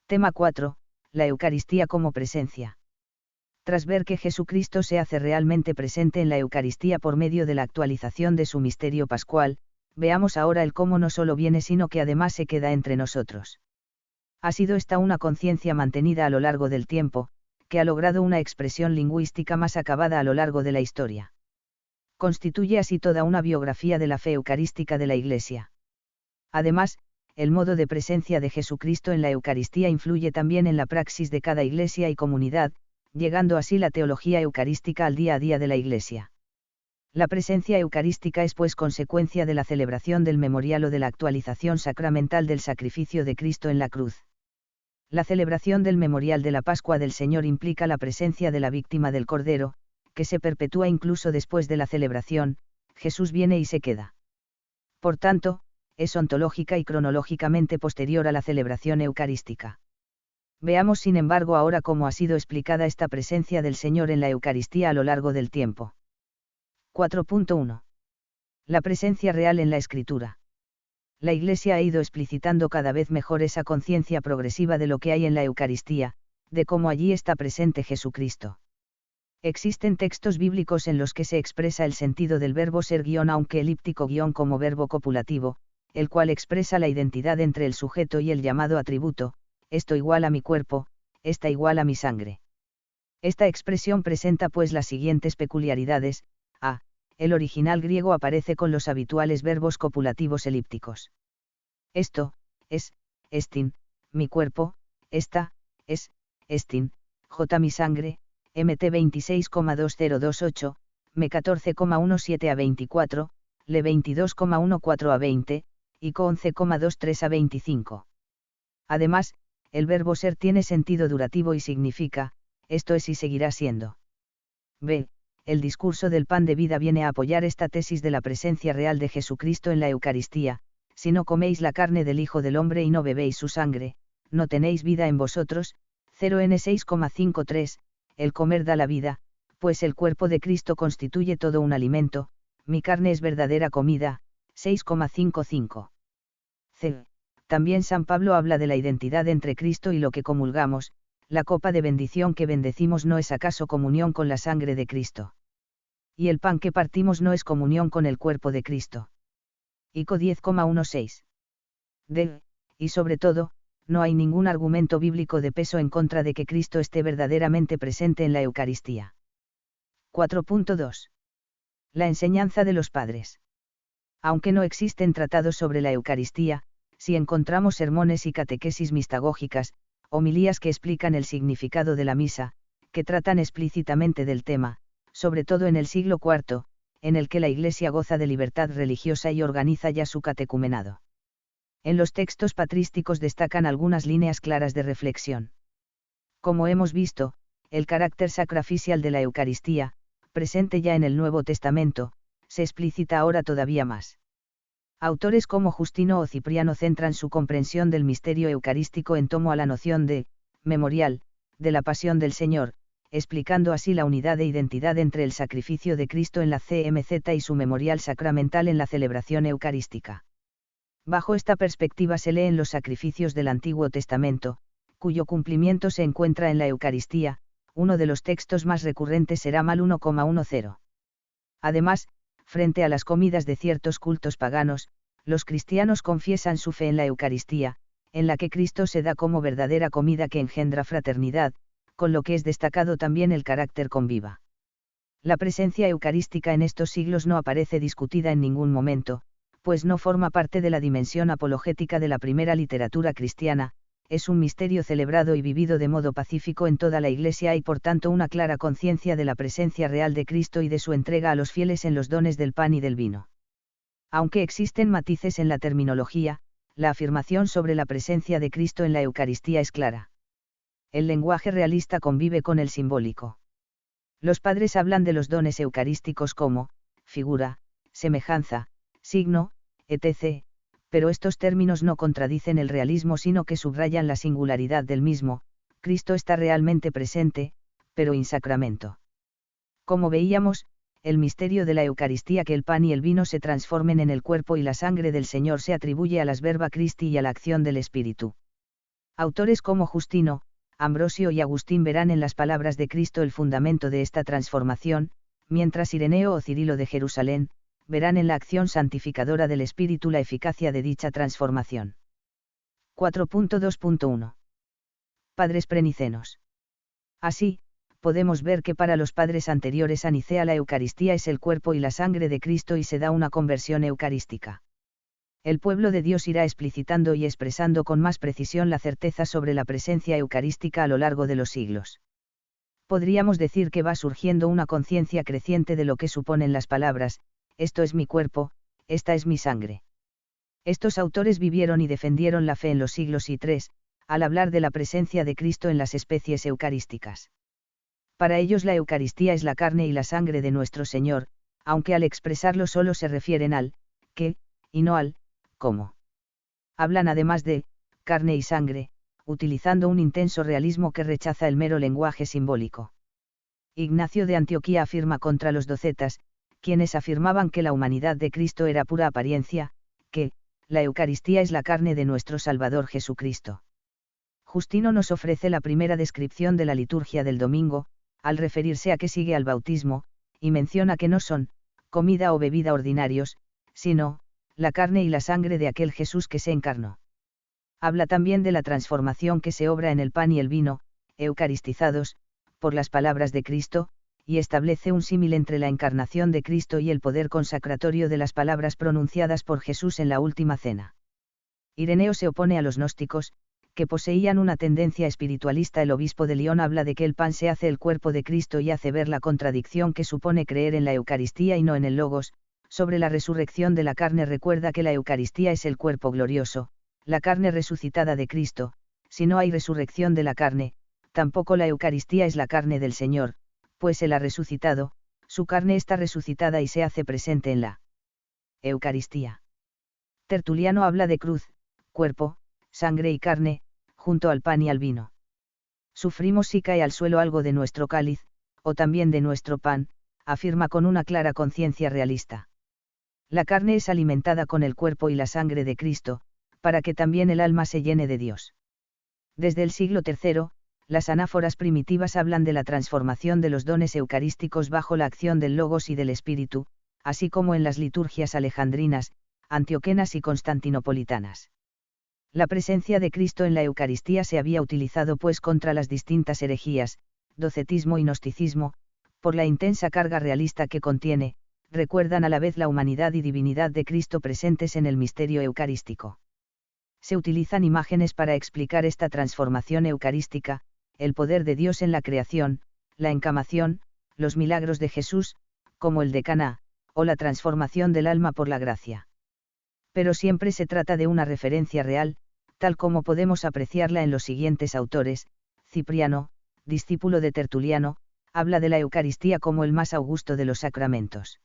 Tema 4. La Eucaristía como presencia. Tras ver que Jesucristo se hace realmente presente en la Eucaristía por medio de la actualización de su misterio pascual, veamos ahora el cómo no solo viene sino que además se queda entre nosotros. Ha sido esta una conciencia mantenida a lo largo del tiempo, que ha logrado una expresión lingüística más acabada a lo largo de la historia. Constituye así toda una biografía de la fe eucarística de la Iglesia. Además, el modo de presencia de Jesucristo en la Eucaristía influye también en la praxis de cada Iglesia y comunidad, llegando así la teología eucarística al día a día de la Iglesia. La presencia eucarística es pues consecuencia de la celebración del memorial o de la actualización sacramental del sacrificio de Cristo en la cruz. La celebración del memorial de la Pascua del Señor implica la presencia de la víctima del Cordero, que se perpetúa incluso después de la celebración. Jesús viene y se queda. Por tanto, es ontológica y cronológicamente posterior a la celebración eucarística. Veamos sin embargo ahora cómo ha sido explicada esta presencia del Señor en la Eucaristía a lo largo del tiempo. 4.1. La presencia real en la Escritura. La Iglesia ha ido explicitando cada vez mejor esa conciencia progresiva de lo que hay en la Eucaristía, de cómo allí está presente Jesucristo. Existen textos bíblicos en los que se expresa el sentido del verbo ser aunque elíptico como verbo copulativo, el cual expresa la identidad entre el sujeto y el llamado atributo, esto igual a mi cuerpo, esta igual a mi sangre. Esta expresión presenta pues las siguientes peculiaridades. A. El original griego aparece con los habituales verbos copulativos elípticos. Esto, es, estin, mi cuerpo, esta, es, estin, j mi sangre, mt 26,2028, me 14,17 a 24, le 22,14 a 20, y co 11,23 a 25. Además, el verbo ser tiene sentido durativo y significa, esto es y seguirá siendo. B. El discurso del pan de vida viene a apoyar esta tesis de la presencia real de Jesucristo en la Eucaristía. Si no coméis la carne del Hijo del Hombre y no bebéis su sangre, no tenéis vida en vosotros. 0n6,53, el comer da la vida, pues el cuerpo de Cristo constituye todo un alimento, mi carne es verdadera comida. 6,55. C. También San Pablo habla de la identidad entre Cristo y lo que comulgamos. La copa de bendición que bendecimos no es acaso comunión con la sangre de Cristo. Y el pan que partimos no es comunión con el cuerpo de Cristo. Ico 10,16. D. Y sobre todo, no hay ningún argumento bíblico de peso en contra de que Cristo esté verdaderamente presente en la Eucaristía. 4.2. La enseñanza de los padres. Aunque no existen tratados sobre la Eucaristía, sí encontramos sermones y catequesis mistagógicas, homilías que explican el significado de la misa, que tratan explícitamente del tema, sobre todo en el siglo IV, en el que la Iglesia goza de libertad religiosa y organiza ya su catecumenado. En los textos patrísticos destacan algunas líneas claras de reflexión. Como hemos visto, el carácter sacrificial de la Eucaristía, presente ya en el Nuevo Testamento, se explicita ahora todavía más. Autores como Justino o Cipriano centran su comprensión del misterio eucarístico en torno a la noción de memorial de la pasión del Señor, explicando así la unidad de identidad entre el sacrificio de Cristo en la CMZ y su memorial sacramental en la celebración eucarística. Bajo esta perspectiva se leen los sacrificios del Antiguo Testamento, cuyo cumplimiento se encuentra en la Eucaristía. Uno de los textos más recurrentes será Mal 1,10. Además, frente a las comidas de ciertos cultos paganos, los cristianos confiesan su fe en la Eucaristía, en la que Cristo se da como verdadera comida que engendra fraternidad, con lo que es destacado también el carácter conviva. La presencia eucarística en estos siglos no aparece discutida en ningún momento, pues no forma parte de la dimensión apologética de la primera literatura cristiana. Es un misterio celebrado y vivido de modo pacífico en toda la Iglesia y por tanto una clara conciencia de la presencia real de Cristo y de su entrega a los fieles en los dones del pan y del vino. Aunque existen matices en la terminología, la afirmación sobre la presencia de Cristo en la Eucaristía es clara. El lenguaje realista convive con el simbólico. Los padres hablan de los dones eucarísticos como figura, semejanza, signo, etc., pero estos términos no contradicen el realismo sino que subrayan la singularidad del mismo. Cristo está realmente presente, pero in sacramento. Como veíamos, el misterio de la Eucaristía, que el pan y el vino se transformen en el cuerpo y la sangre del Señor, se atribuye a las verba Christi y a la acción del Espíritu. Autores como Justino, Ambrosio y Agustín verán en las palabras de Cristo el fundamento de esta transformación, mientras Ireneo o Cirilo de Jerusalén, verán en la acción santificadora del Espíritu la eficacia de dicha transformación. 4.2.1. Padres prenicenos. Así, podemos ver que para los padres anteriores a Nicea la Eucaristía es el cuerpo y la sangre de Cristo y se da una conversión eucarística. El pueblo de Dios irá explicitando y expresando con más precisión la certeza sobre la presencia eucarística a lo largo de los siglos. Podríamos decir que va surgiendo una conciencia creciente de lo que suponen las palabras, esto es mi cuerpo, esta es mi sangre. Estos autores vivieron y defendieron la fe en los siglos y III, al hablar de la presencia de Cristo en las especies eucarísticas. Para ellos la Eucaristía es la carne y la sangre de nuestro Señor, aunque al expresarlo solo se refieren al qué, y no al cómo. Hablan además de carne y sangre, utilizando un intenso realismo que rechaza el mero lenguaje simbólico. Ignacio de Antioquía afirma contra los docetas, quienes afirmaban que la humanidad de Cristo era pura apariencia, que la Eucaristía es la carne de nuestro Salvador Jesucristo. Justino nos ofrece la primera descripción de la liturgia del domingo, al referirse a que sigue al bautismo, y menciona que no son comida o bebida ordinarios, sino la carne y la sangre de aquel Jesús que se encarnó. Habla también de la transformación que se obra en el pan y el vino, eucaristizados, por las palabras de Cristo, y establece un símil entre la encarnación de Cristo y el poder consacratorio de las palabras pronunciadas por Jesús en la última cena. Ireneo se opone a los gnósticos, que poseían una tendencia espiritualista. El obispo de Lyon habla de que el pan se hace el cuerpo de Cristo y hace ver la contradicción que supone creer en la Eucaristía y no en el Logos. Sobre la resurrección de la carne recuerda que la Eucaristía es el cuerpo glorioso, la carne resucitada de Cristo. Si no hay resurrección de la carne, tampoco la Eucaristía es la carne del Señor, pues Él ha resucitado, su carne está resucitada y se hace presente en la Eucaristía. Tertuliano habla de cruz, cuerpo, sangre y carne, junto al pan y al vino. Sufrimos si cae al suelo algo de nuestro cáliz, o también de nuestro pan, afirma con una clara conciencia realista. La carne es alimentada con el cuerpo y la sangre de Cristo, para que también el alma se llene de Dios. Desde el siglo III, las anáforas primitivas hablan de la transformación de los dones eucarísticos bajo la acción del Logos y del Espíritu, así como en las liturgias alejandrinas, antioquenas y constantinopolitanas. La presencia de Cristo en la Eucaristía se había utilizado pues contra las distintas herejías, docetismo y gnosticismo, por la intensa carga realista que contiene, recuerdan a la vez la humanidad y divinidad de Cristo presentes en el misterio eucarístico. Se utilizan imágenes para explicar esta transformación eucarística, el poder de Dios en la creación, la encamación, los milagros de Jesús, como el de Caná, o la transformación del alma por la gracia. Pero siempre se trata de una referencia real, tal como podemos apreciarla en los siguientes autores. Cipriano, discípulo de Tertuliano, habla de la Eucaristía como el más augusto de los sacramentos.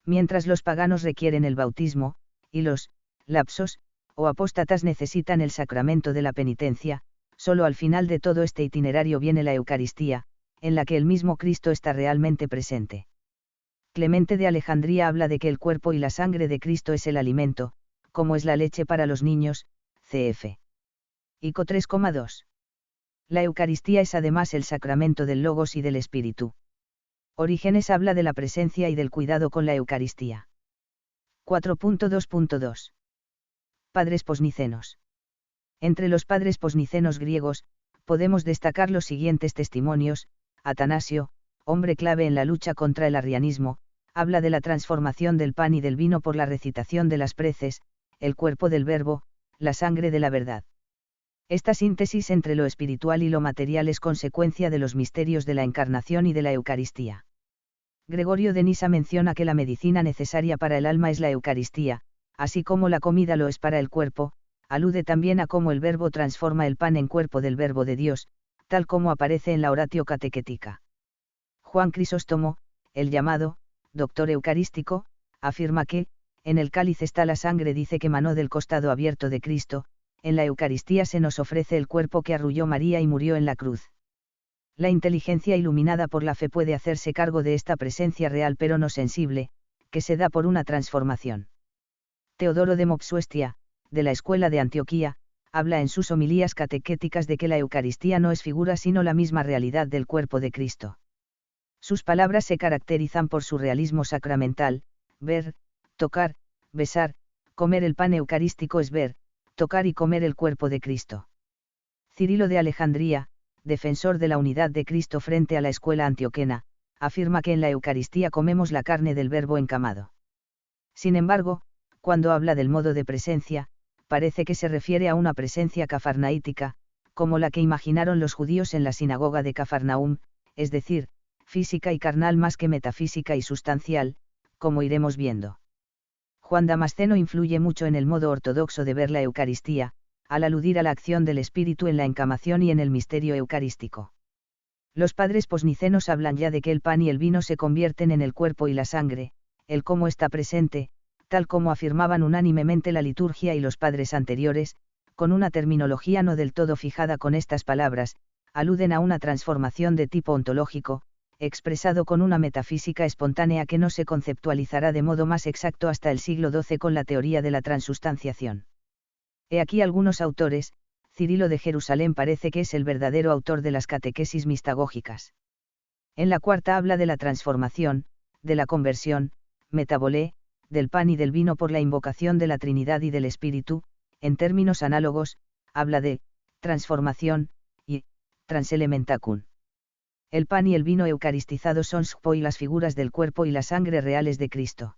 Mientras los paganos requieren el bautismo, y los lapsos, o apóstatas necesitan el sacramento de la penitencia, solo al final de todo este itinerario viene la Eucaristía, en la que el mismo Cristo está realmente presente. Clemente de Alejandría habla de que el cuerpo y la sangre de Cristo es el alimento, como es la leche para los niños, cf. Ico 3,2. La Eucaristía es además el sacramento del Logos y del Espíritu. Orígenes habla de la presencia y del cuidado con la Eucaristía. 4.2.2. Padres posnicenos. Entre los padres posnicenos griegos, podemos destacar los siguientes testimonios. Atanasio, hombre clave en la lucha contra el arrianismo, habla de la transformación del pan y del vino por la recitación de las preces, el cuerpo del Verbo, la sangre de la verdad. Esta síntesis entre lo espiritual y lo material es consecuencia de los misterios de la Encarnación y de la Eucaristía. Gregorio de Nisa menciona que la medicina necesaria para el alma es la Eucaristía, así como la comida lo es para el cuerpo. Alude también a cómo el Verbo transforma el pan en cuerpo del Verbo de Dios, tal como aparece en la Oratio Catequética. Juan Crisóstomo, el llamado doctor eucarístico, afirma que, en el cáliz está la sangre, dice que manó del costado abierto de Cristo. En la Eucaristía se nos ofrece el cuerpo que arrulló María y murió en la cruz. La inteligencia iluminada por la fe puede hacerse cargo de esta presencia real pero no sensible, que se da por una transformación. Teodoro de Mopsuestia, de la escuela de Antioquía, habla en sus homilías catequéticas de que la Eucaristía no es figura sino la misma realidad del cuerpo de Cristo. Sus palabras se caracterizan por su realismo sacramental: ver, tocar, besar, comer el pan eucarístico es ver, tocar y comer el cuerpo de Cristo. Cirilo de Alejandría, defensor de la unidad de Cristo frente a la escuela antioquena, afirma que en la Eucaristía comemos la carne del Verbo encamado. Sin embargo, cuando habla del modo de presencia, parece que se refiere a una presencia cafarnaítica, como la que imaginaron los judíos en la sinagoga de Cafarnaúm, es decir, física y carnal más que metafísica y sustancial, como iremos viendo. Juan Damasceno influye mucho en el modo ortodoxo de ver la Eucaristía, al aludir a la acción del Espíritu en la encamación y en el misterio eucarístico. Los padres posnicenos hablan ya de que el pan y el vino se convierten en el cuerpo y la sangre, el cómo está presente, tal como afirmaban unánimemente la liturgia y los padres anteriores, con una terminología no del todo fijada con estas palabras, aluden a una transformación de tipo ontológico, expresado con una metafísica espontánea que no se conceptualizará de modo más exacto hasta el siglo XII con la teoría de la transustanciación. He aquí algunos autores. Cirilo de Jerusalén parece que es el verdadero autor de las catequesis mistagógicas. En la cuarta habla de la transformación, de la conversión, metabolé, del pan y del vino por la invocación de la Trinidad y del Espíritu. En términos análogos, habla de transformación y transelementacum. El pan y el vino eucaristizados son y las figuras del cuerpo y la sangre reales de Cristo.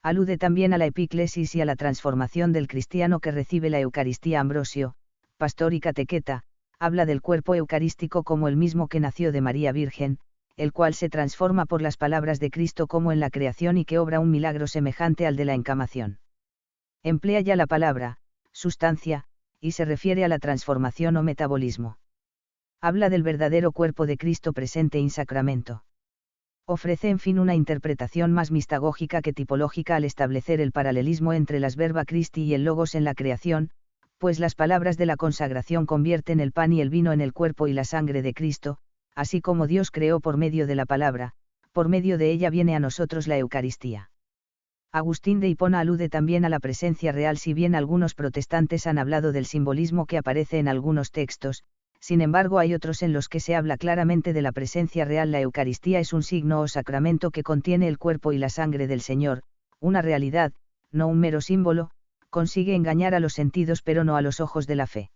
Alude también a la epíclesis y a la transformación del cristiano que recibe la Eucaristía. Ambrosio, pastor y catequeta, habla del cuerpo eucarístico como el mismo que nació de María Virgen, el cual se transforma por las palabras de Cristo como en la creación y que obra un milagro semejante al de la encamación. Emplea ya la palabra sustancia, y se refiere a la transformación o metabolismo. Habla del verdadero cuerpo de Cristo presente in sacramento. Ofrece en fin una interpretación más mistagógica que tipológica al establecer el paralelismo entre las verba Christi y el logos en la creación, pues las palabras de la consagración convierten el pan y el vino en el cuerpo y la sangre de Cristo, así como Dios creó por medio de la palabra, por medio de ella viene a nosotros la Eucaristía. Agustín de Hipona alude también a la presencia real, si bien algunos protestantes han hablado del simbolismo que aparece en algunos textos. Sin embargo hay otros en los que se habla claramente de la presencia real. La Eucaristía es un signo o sacramento que contiene el cuerpo y la sangre del Señor, una realidad, no un mero símbolo. Consigue engañar a los sentidos pero no a los ojos de la fe.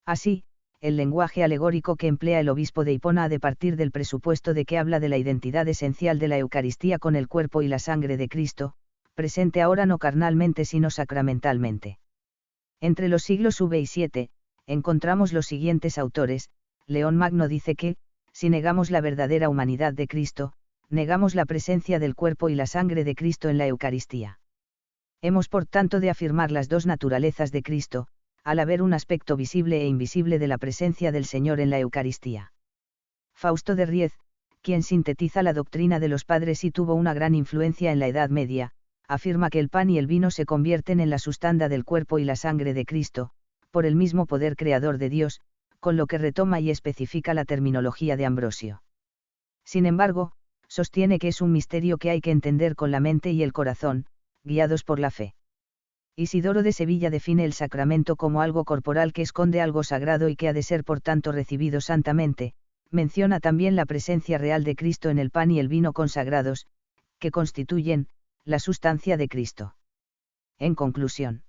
Así, el lenguaje alegórico que emplea el obispo de Hipona ha de partir del presupuesto de que habla de la identidad esencial de la Eucaristía con el cuerpo y la sangre de Cristo, presente ahora no carnalmente sino sacramentalmente. Entre los siglos V y VII, encontramos los siguientes autores. León Magno dice que, si negamos la verdadera humanidad de Cristo, negamos la presencia del cuerpo y la sangre de Cristo en la Eucaristía. Hemos por tanto de afirmar las dos naturalezas de Cristo, al haber un aspecto visible e invisible de la presencia del Señor en la Eucaristía. Fausto de Riez, quien sintetiza la doctrina de los padres y tuvo una gran influencia en la Edad Media, afirma que el pan y el vino se convierten en la sustanda del cuerpo y la sangre de Cristo, por el mismo poder creador de Dios, con lo que retoma y especifica la terminología de Ambrosio. Sin embargo, sostiene que es un misterio que hay que entender con la mente y el corazón, guiados por la fe. Isidoro de Sevilla define el sacramento como algo corporal que esconde algo sagrado y que ha de ser por tanto recibido santamente. Menciona también la presencia real de Cristo en el pan y el vino consagrados, que constituyen la sustancia de Cristo. En conclusión,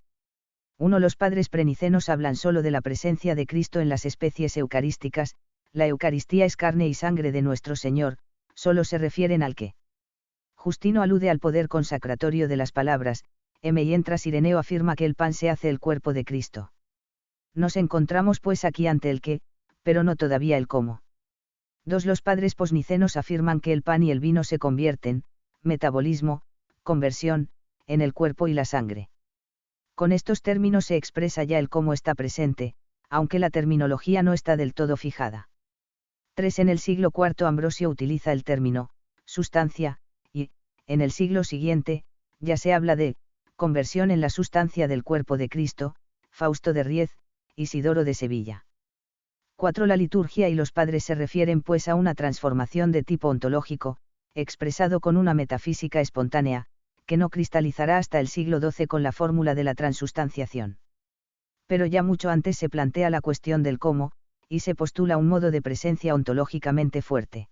Los padres prenicenos hablan solo de la presencia de Cristo en las especies eucarísticas. La Eucaristía es carne y sangre de nuestro Señor, solo se refieren al que. Justino alude al poder consacratorio de las palabras, mientras Ireneo afirma que el pan se hace el cuerpo de Cristo. Nos encontramos pues aquí ante el qué, pero no todavía el cómo. Los padres posnicenos afirman que el pan y el vino se convierten, metabolismo, conversión, en el cuerpo y la sangre. Con estos términos se expresa ya el cómo está presente, aunque la terminología no está del todo fijada. 3. En el siglo IV Ambrosio utiliza el término sustancia, y, en el siglo siguiente, ya se habla de conversión en la sustancia del cuerpo de Cristo. Fausto de Riez, Isidoro de Sevilla. 4. La liturgia y los padres se refieren pues a una transformación de tipo ontológico, expresado con una metafísica espontánea, que no cristalizará hasta el siglo XII con la fórmula de la transustanciación. Pero ya mucho antes se plantea la cuestión del cómo, y se postula un modo de presencia ontológicamente fuerte.